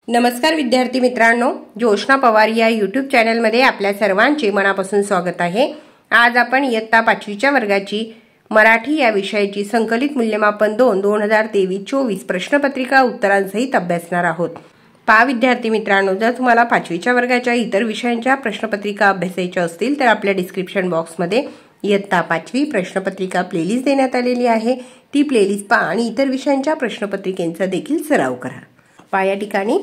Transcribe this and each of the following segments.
नमस्कार विद्यार्थी मित्रांनो, जोशना पवार या यूट्यूब चॅनलमध्ये आपल्या सर्वांचे मनापासून स्वागत आहे। आज आपण इयत्ता 5वीच्या वर्गाची मराठी या विषयाची संकलित मूल्यमापन 2023-24 प्रश्नपत्रिका उत्तरांसहित अभ्यासणार आहोत। पहा विद्यार्थी मित्रांनो, जर तुम्हाला 5वीच्या वर्गाच्या इतर विषयांच्या प्रश्नपत्रिका अभ्यासायच्या असतील तर आपल्या डिस्क्रिप्शन बॉक्समध्ये इयत्ता 5वी प्रश्नपत्रिका प्लेलिस्ट देण्यात आलेली आहे। ती प्लेलिस्ट पहा आणि इतर विषयांच्या प्रश्नपत्रिकेंचा देखील सराव करा। पहा या ठिकाणी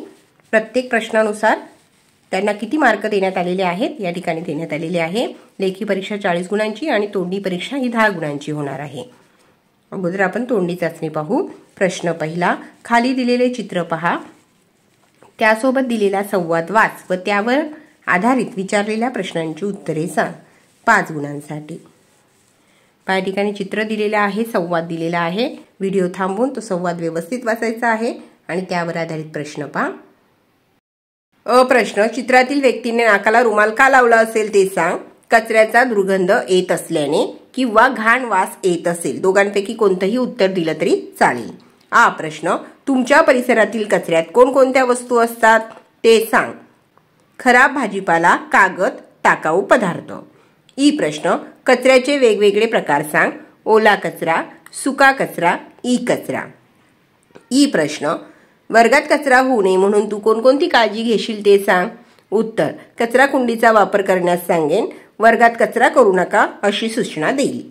प्रत्येक प्रश्नानुसार त्यांना किती मार्क देण्यात आलेले आहेत या ठिकाणी देण्यात आलेले आहे। लेखी परीक्षा 40 गुणांची आणि तोंडी परीक्षा ही 10 गुणांची होणार आहे। अगोदर आपण तोंडी चाचणी पाहू। प्रश्न पहिला, खाली दिलेले चित्र पहा, त्यासोबत दिलेला संवाद वाच व त्यावर आधारित विचारलेल्या प्रश्नांची उत्तरे सांग। 5 गुणांसाठी। या ठिकाणी चित्र दिलेले आहे, संवाद दिलेला आहे। व्हिडिओ थांबवून तो संवाद व्यवस्थित वाचायचा आहे आणि त्यावर आधारित प्रश्न पहा। प्रश्न, चित्रातील व्यक्तीने नाकाला रुमाल का लावला असेल ते सांग। कचऱ्याचा दुर्गंध येत असल्याने किंवा घाण वास येत असेल, दोघांपैकी कोणतेही उत्तर दिलं तरी चालेल। प्रश्न, तुमच्या परिसरातील कचऱ्यात कोणकोणत्या वस्तू असतात ते सांग। खराब भाजीपाला, कागद, टाकाऊ पदार्थ। प्रश्न, कचऱ्याचे वेगवेगळे प्रकार सांग। ओला कचरा, सुका कचरा, कचरा। प्रश्न, वर्गात कचरा होऊ नये म्हणून तू कोणकोणती काळजी घेशील ते सांग। उत्तर, कचरा कुंडीचा वापर करण्यास सांगेन, वर्गात कचरा करू नका अशी सूचना देईल।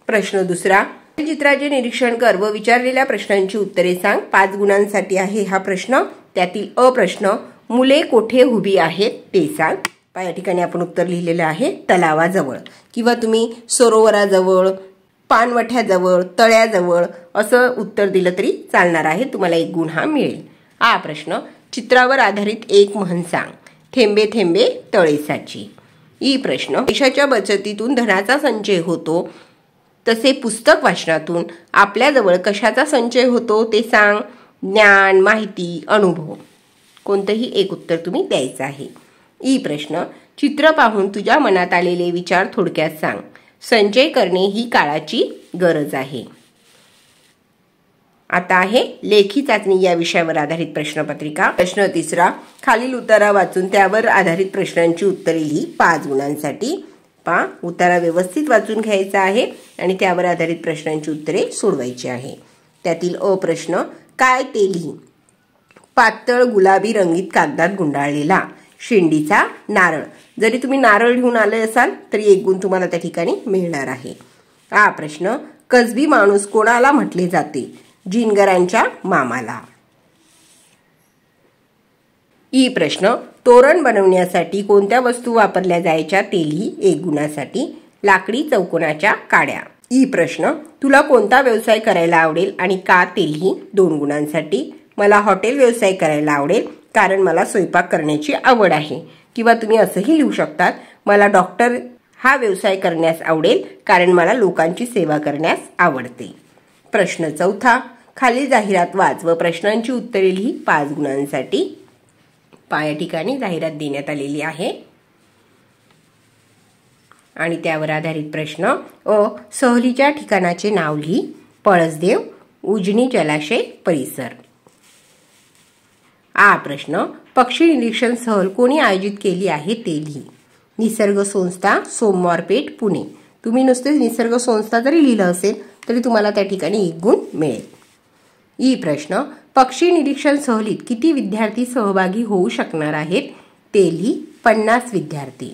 प्रश्न दुसरा, चित्राचे निरीक्षण कर व विचारलेल्या प्रश्नांची उत्तरे सांग। 5 गुणांसाठी आहे हा प्रश्न। त्यातील प्रश्न, मुले कोठे उभी आहेत ते सांग। या ठिकाणी आपण उत्तर लिहिलेलं आहे तलावाजवळ किंवा तुम्ही सरोवराजवळ, पानवठ्याजवळ, तळ्याजवळ असं उत्तर दिलं तरी चालणार आहे, तुम्हाला 1 गुण हा मिळेल। प्रश्न, चित्रावर आधारित एक म्हण सांग। थेंबे थेंबे तळे साची। प्रश्न, पैशाच्या बचतीतून धनाचा संचय होतो, तसे पुस्तक वाचनातून आपल्याजवळ कशाचा संचय होतो ते सांग। ज्ञान, माहिती, अनुभव। कोणतेही एक उत्तर तुम्ही द्यायचं आहे। प्रश्न, चित्र पाहून तुझ्या मनात आलेले विचार थोडक्यात सांग। संचय करणे ही काळाची गरज आहे। आता आहे लेखी चाचणी या विषयावर आधारित प्रश्नपत्रिका। प्रश्न तिसरा, खालील उतारा वाचून त्यावर आधारित प्रश्नांची उत्तरे लिही। 5 गुणांसाठी। उतारा व्यवस्थित वाचून घ्यायचा आहे आणि त्यावर आधारित प्रश्नांची उत्तरे सोडवायची आहे। त्यातील प्रश्न, काय ते लिही। पातळ गुलाबी रंगीत कागदात गुंडाळलेला शेंडीचा नारळ। जरी तुम्ही नारळ घेऊन आले असाल तरी 1 गुण तुम्हाला त्या ठिकाणी मिळणार आहे। प्रश्न, कसबी माणूस कोणाला म्हटले जाते। जिनगरांच्या मामाला। प्रश्न, तोरण बनवण्यासाठी कोणत्या वस्तू वापरल्या जायच्या ते लिही। 1 गुणासाठी। लाकडी चौकोनाच्या काड्या। प्रश्न, तुला कोणता व्यवसाय करायला आवडेल आणि का ते लिही। 2 गुणांसाठी। मला हॉटेल व्यवसाय करायला आवडेल कारण मला स्वयंपाक करण्याची आवड आहे, किंवा तुम्ही असंही लिहू शकतात, मला डॉक्टर हा व्यवसाय करण्यास आवडेल कारण मला लोकांची सेवा करण्यास आवडते। प्रश्न चौथा, खाली जाहिरात वाच व प्रश्नांची उत्तरे लिही। 5 गुणांसाठी। या ठिकाणी जाहिरात देण्यात आलेली आहे आणि त्यावर आधारित प्रश्न, सहलीच्या ठिकाणाचे नाव लिही। पळसदेव, उजनी जलाशय परिसर। प्रश्न, पक्षी निरीक्षण सहल कोणी आयोजित केली आहे ते लिही। निसर्ग संस्था, सोमवारपेठ, पुणे। तुम्ही नुसते निसर्ग संस्था जरी लिहिलं असेल तरी तुम्हाला त्या ठिकाणी 1 गुण मिळेल। प्रश्न, पक्षी निरीक्षण सहलीत किती विद्यार्थी सहभागी होऊ शकणार आहेत ते लिही। 50 विद्यार्थी।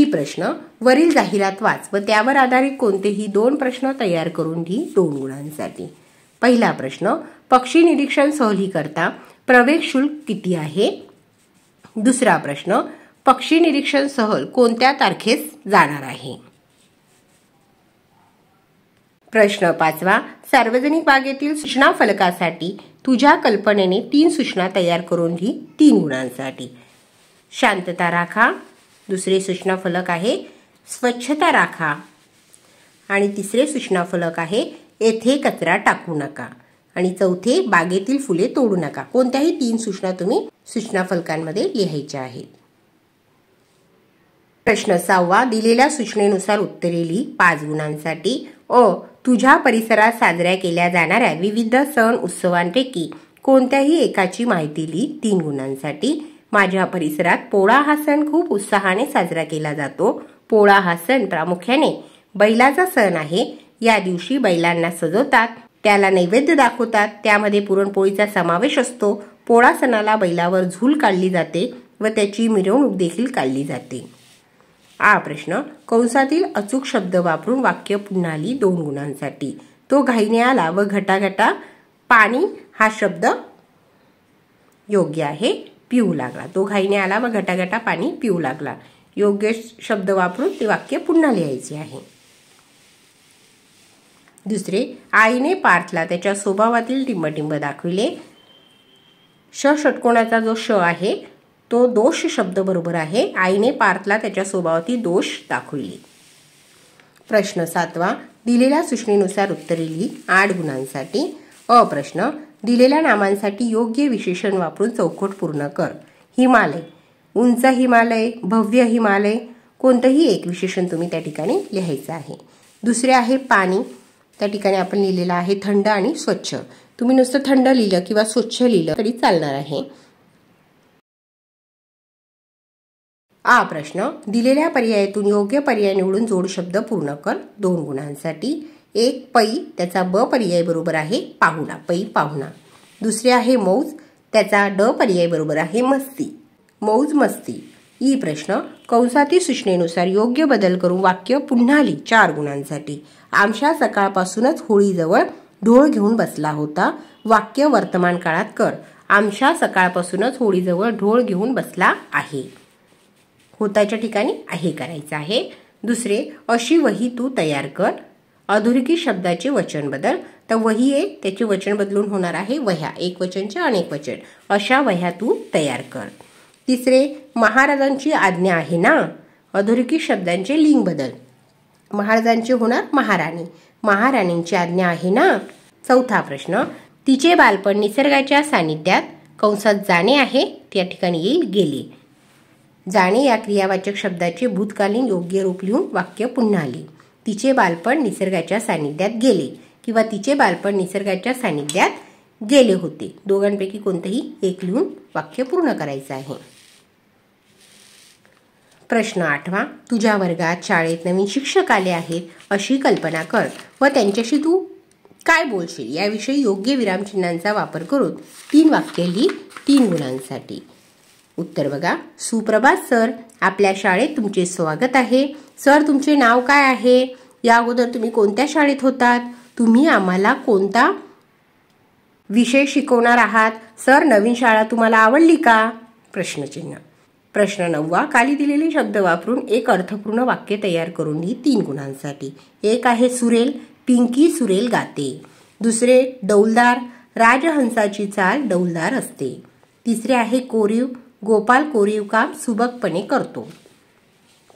प्रश्न, वरील जाहिरात वाच व त्यावर आधारित कोणतेही 2 प्रश्न तयार करून लिही। 2 गुणांसाठी। पहिला प्रश्न, पक्षी निरीक्षण सहली करता प्रवेश शुल्क किती आहे। दुसरा प्रश्न, पक्षी निरीक्षण सहल कोणत्या तारखेस जाणार आहे। प्रश्न 5वा, सार्वजनिक बागेतील सूचना फलकासाठी तुझ्या कल्पनेने 3 सूचना तयार करून लिही। 3 गुणांसाठी। शांतता राखा। दुसरे सूचना फलक आहे स्वच्छता राखा आणि तिसरे सूचना फलक आहे येथे कचरा टाकू नका आणि चौथे बागेतील फुले तोडू नका। कोणत्याही 3 सूचना तुम्ही सूचना फलकांमध्ये लिहायच्या आहेत। प्रश्न 6वा, दिलेल्या सूचनेनुसार उत्तरे लिही। 5 गुणांसाठी। तुझ्या परिसरात साजऱ्या केल्या जाणाऱ्या विविध सण उत्सवांपैकी कोणत्याही एकाची माहिती लिही 3 गुणांसाठी. माझ्या परिसरात पोळा हा सण खूप उत्साहाने साजरा केला जातो. पोळा हा सण प्रामुख्याने बैलाचा सण आहे. या दिवशी बैलांना सजवतात, त्याला नैवेद्य दाखवतात, त्यामध्ये पुरणपोळीचा समावेश असतो. पोळा सणाला बैलावर झूल काढली जाते व त्याची मिरवणूक देखील काढली जाते. हा प्रश्न कंसातील अचूक शब्द वापरून वाक्य पुन्हा लिही 2 गुणांसाठी. तो घाईने आला व घटाघटा पाणी हा शब्द योग्य आहे. पिऊ लागला. तो घाईने आला व घटाघटा पाणी पिऊ लागला. योग्य शब्द वापरून ते वाक्य पुन्हा लिहायचे आहे. दुसरे, आईने पार्थला त्याच्या स्वभावातील टिंबटिंब दाखविले. षटकोनाचा जो श आहे तो दोष शब्द बरोबर आहे. आईने पार्थला त्याच्या स्वभावातील दोष दाखविले. प्रश्न 7वा, दिलेल्या सूचनेनुसार उत्तरे लिही 8 गुणांसाठी. अ प्रश्न, दिलेल्या नामांसाठी योग्य विशेषण वापरून चौकट पूर्ण कर. हिमालय, उंच हिमालय, भव्य हिमालय, कोणतंही एक विशेषण तुम्ही त्या ठिकाणी लिहायचं आहे. दुसरे आहे पाणी. त्या ठिकाणी आपण लिहिलेलं आहे थंड आणि स्वच्छ. तुम्ही नुसतं थंड लिहिलं किंवा स्वच्छ लिहिलं तरी चालणार आहे. आ प्रश्न, दिलेल्या पर्यायातून योग्य पर्याय निवडून जोड शब्द पूर्ण कर 2 गुणांसाठी. 1 पै, त्याचा ब पर्याय बरोबर आहे पाहुणा, पै पाहुणा. दुसरे आहे मौज, त्याचा ड पर्याय बरोबर आहे मस्ती, मौज मस्ती. ई प्रश्न, कंसातील सूचनेनुसार योग्य बदल करून वाक्य पुन्हा लिही 4 गुणांसाठी. आमच्या सकाळपासूनच होळीजवळ ढोल घेऊन बसला होता. वाक्य वर्तमान काळात कर. आमच्या सकाळपासूनच होळीजवळ ढोल घेऊन बसला आहे. होताच्या ठिकाणी आहे करायचं आहे. दुसरे, अशी वही तू तयार कर. अधोरेखित शब्दाचे वचन बदल. तर वही आहे त्याचे वचन बदलून होणार आहे वह्या, एक वचनचे अनेक वचन. अशा वह्या तू तयार कर. तिसरे, महाराजांची आज्ञा आहे ना. अधोरेखित शब्दांचे लिंग बदल. महाराजांचे होणार महाराणी, महाराणींची आज्ञा आहे ना. चौथा प्रश्न, तिचे बालपण निसर्गाच्या सानिध्यात कंसात जाणे आहे, त्या ठिकाणी येईल गेले. जाणे या क्रियावाचक शब्दाचे भूतकालीन योग्य रूप लिहून वाक्य पुन्हा लिही. तिचे बालपण निसर्गाच्या सानिध्यात गेले किंवा तिचे बालपण निसर्गाच्या सानिध्यात गेले होते. दोघांपैकी कोणतेही एक लिहून वाक्य पूर्ण करायचं आहे. प्रश्न 8वा, तुझ्या वर्गात शाळेत नवीन शिक्षक आले आहेत अशी कल्पना कर व त्यांच्याशी तू काय बोलशील याविषयी योग्य विरामचिन्हांचा वापर करून 3 वाक्य लिही 3 गुणांसाठी. उत्तर बघा. सुप्रभात सर, आपल्या शाळेत तुमचे स्वागत आहे. सर, तुमचे नाव काय आहे? या अगोदर तुम्ही कोणत्या शाळेत होतात? तुम्ही आम्हाला कोणता विषय शिकवणार आहात? सर, नवीन शाळा तुम्हाला आवडली का? प्रश्नचिन्ह. प्रश्न 9वा, खाली दिलेले शब्द वापरून एक अर्थपूर्ण वाक्य तयार करून लिही 3 गुणांसाठी. एक आहे सुरेल, पिंकी सुरेल गाते. दुसरे, डौलदार, राजहंसाची चाल डौलदार असते. तिसरे आहे कोरीव, गोपाल कोरीव काम सुबकपणे करतो.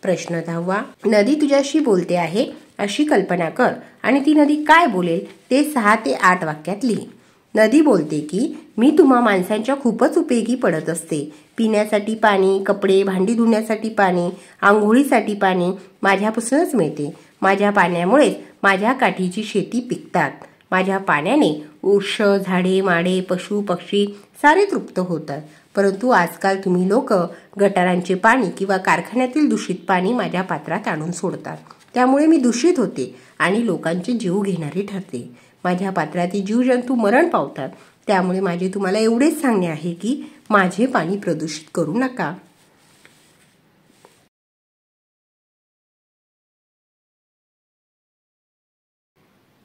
प्रश्न 10वा, नदी तुझ्याशी बोलते आहे अशी कल्पना कर आणि ती नदी काय बोलेल ते 6 ते 8 वाक्यात लिही. नदी बोलते की मी तुम्हा माणसांच्या खूपच उपयोगी पडत असते. पिण्यासाठी पाणी, कपडे, भांडी धुण्यासाठी पाणी, आंघोळीसाठी पाणी माझ्यापासूनच मिळते. माझ्या पाण्यामुळेच माझ्या काठीची शेती पिकतात. माझ्या पाण्याने वृक्ष, झाडे, माडे, पशु, पक्षी सारे तृप्त होतात. परंतु आजकाल तुम्ही लोक गटारांचे पाणी किंवा कारखान्यातील दूषित पाणी माझ्या पात्रात आणून सोडतात. त्यामुळे मी दूषित होते आणि लोकांचे जीव घेणारे ठरते. माझ्या पात्रातील जीवजंतू मरण पावतात. त्यामुळे माझे तुम्हाला एवढेच सांगणे आहे की माझे पाणी प्रदूषित करू नका.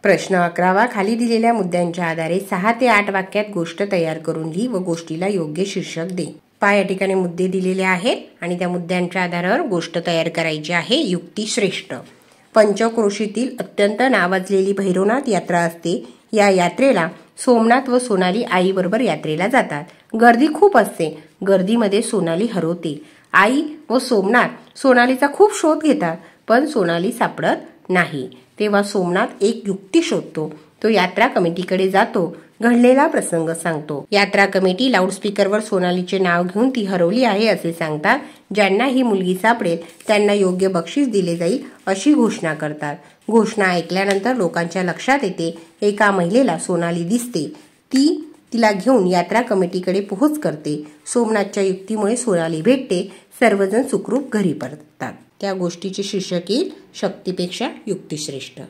प्रश्न 11वा, खाली दिलेल्या मुद्द्यांच्या आधारे 6 ते 8 वाक्यात गोष्ट तयार करून लिही व गोष्टीला योग्य शीर्षक दे. या ठिकाणी मुद्दे दिलेले आहेत आणि त्या मुद्द्यांच्या आधारावर गोष्ट तयार करायची आहे. युक्ती श्रेष्ठ. पंचक्रोशीतील अत्यंत नावाजलेली भैरवनाथ यात्रा असते. या यात्रेला सोमनाथ व सोनाली आईबरोबर यात्रेला जातात. गर्दी खूप असते. गर्दीमध्ये सोनाली हरवते. आई व सोमनाथ सोनालीचा खूप शोध घेतात पण सोनाली सापडत नाही. तेव्हा सोमनाथ एक युक्ती शोधतो. तो यात्रा कमिटीकडे जातो. घडलेला प्रसंग सांगतो. यात्रा कमिटी लाऊडस्पीकरवर सोनालीचे नाव घेऊन ती हरवली आहे असे सांगतात. ज्यांना ही मुलगी सापडेल त्यांना योग्य बक्षीस दिले जाईल अशी घोषणा करतात. घोषणा ऐकल्यानंतर लोकांच्या लक्षात येते एका महिलेला सोनाली दिसते. ती तिला घेऊन यात्रा कमिटीकडे पोहोच करते. सोमनाथच्या युक्तीमुळे सोनाली भेटते. सर्वजण सुखरूप घरी परततात. त्या गोष्टीचे शीर्षक येईल शक्तीपेक्षा युक्तिश्रेष्ठ.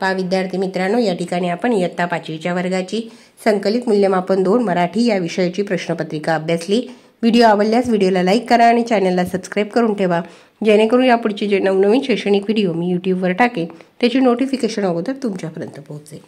पहा विद्यार्थी मित्रांनो, या ठिकाणी आपण इयत्ता 5वीच्या वर्गाची संकलित मूल्यमापन 2 मराठी या विषयाची प्रश्नपत्रिका अभ्यासली. व्हिडिओ आवडल्यास व्हिडिओला लाईक करा आणि चॅनलला सबस्क्राईब करून ठेवा, जेणेकरून यापुढचे जे नवनवीन शैक्षणिक व्हिडिओ मी यूट्यूबवर टाकेन त्याची नोटिफिकेशन अगोदर तुमच्यापर्यंत पोहोचेल.